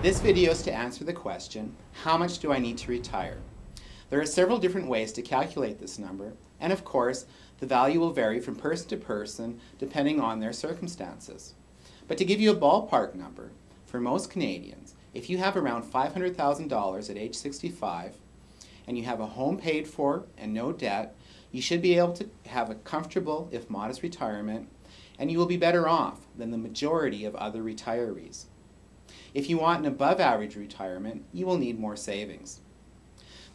This video is to answer the question, how much do I need to retire? There are several different ways to calculate this number, and of course, the value will vary from person to person depending on their circumstances. But to give you a ballpark number, for most Canadians, if you have around $500,000 at age 65 and you have a home paid for and no debt, you should be able to have a comfortable, if modest, retirement, and you will be better off than the majority of other retirees. If you want an above-average retirement, you will need more savings.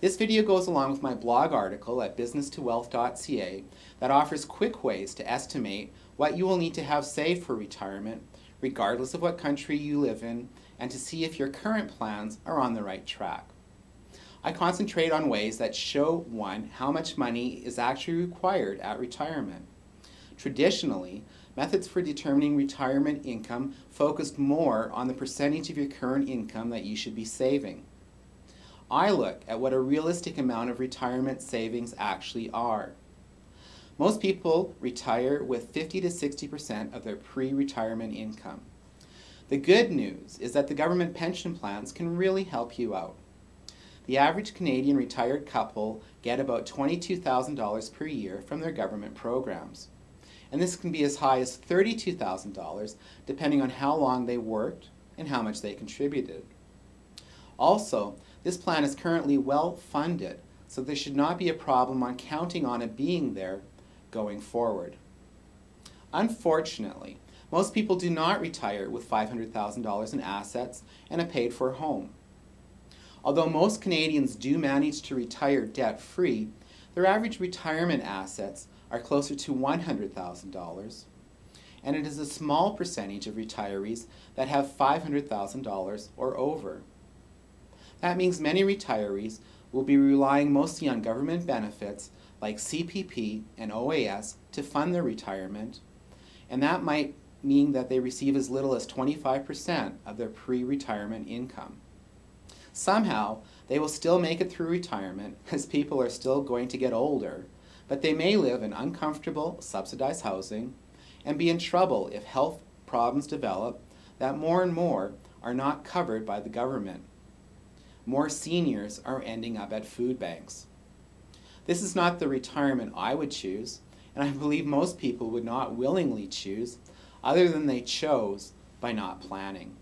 This video goes along with my blog article at businesstowealth.ca that offers quick ways to estimate what you will need to have saved for retirement, regardless of what country you live in, and to see if your current plans are on the right track. I concentrate on ways that show, one, how much money is actually required at retirement. Traditionally, methods for determining retirement income focused more on the percentage of your current income that you should be saving. I look at what a realistic amount of retirement savings actually are. Most people retire with 50 to 60% of their pre-retirement income. The good news is that the government pension plans can really help you out. The average Canadian retired couple get about $22,000 per year from their government programs. And this can be as high as $32,000 depending on how long they worked and how much they contributed. Also, this plan is currently well funded, so there should not be a problem on counting on it being there going forward. Unfortunately, most people do not retire with $500,000 in assets and a paid-for home. Although most Canadians do manage to retire debt-free, their average retirement assets are closer to $100,000, and it is a small percentage of retirees that have $500,000 or over. That means many retirees will be relying mostly on government benefits like CPP and OAS to fund their retirement, and that might mean that they receive as little as 25% of their pre-retirement income. Somehow, they will still make it through retirement as people are still going to get older, but they may live in uncomfortable, subsidized housing and be in trouble if health problems develop that more and more are not covered by the government. More seniors are ending up at food banks. This is not the retirement I would choose, and I believe most people would not willingly choose, other than they chose by not planning.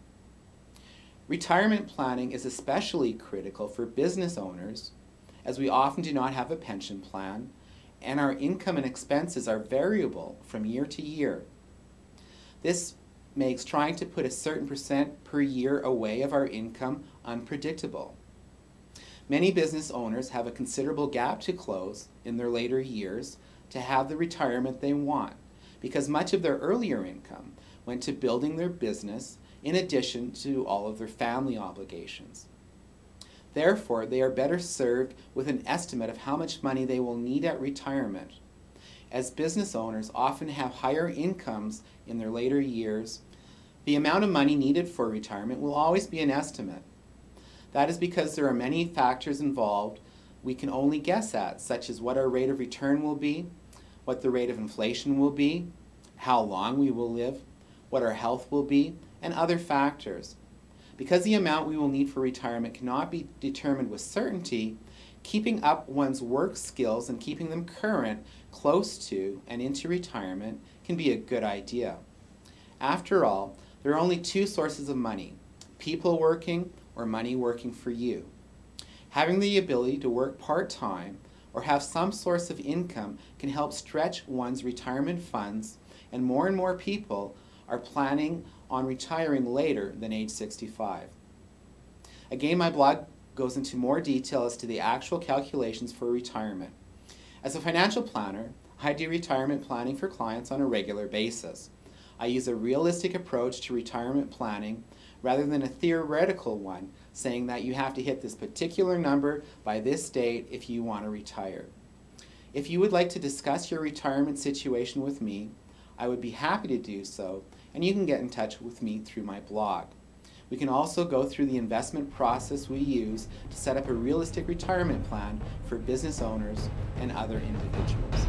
Retirement planning is especially critical for business owners, as we often do not have a pension plan, and our income and expenses are variable from year to year. This makes trying to put a certain percent per year away of our income unpredictable. Many business owners have a considerable gap to close in their later years to have the retirement they want, because much of their earlier income went to building their business in addition to all of their family obligations. Therefore, they are better served with an estimate of how much money they will need at retirement. As business owners often have higher incomes in their later years, the amount of money needed for retirement will always be an estimate. That is because there are many factors involved we can only guess at, such as what our rate of return will be, what the rate of inflation will be, how long we will live, what our health will be, and other factors. Because the amount we will need for retirement cannot be determined with certainty, keeping up one's work skills and keeping them current, close to, and into retirement can be a good idea. After all, there are only two sources of money: people working or money working for you. Having the ability to work part-time or have some source of income can help stretch one's retirement funds, and more people are planning on retiring later than age 65. Again, my blog goes into more detail as to the actual calculations for retirement. As a financial planner, I do retirement planning for clients on a regular basis. I use a realistic approach to retirement planning rather than a theoretical one saying that you have to hit this particular number by this date if you want to retire. If you would like to discuss your retirement situation with me, I would be happy to do so, and you can get in touch with me through my blog. We can also go through the investment process we use to set up a realistic retirement plan for business owners and other individuals.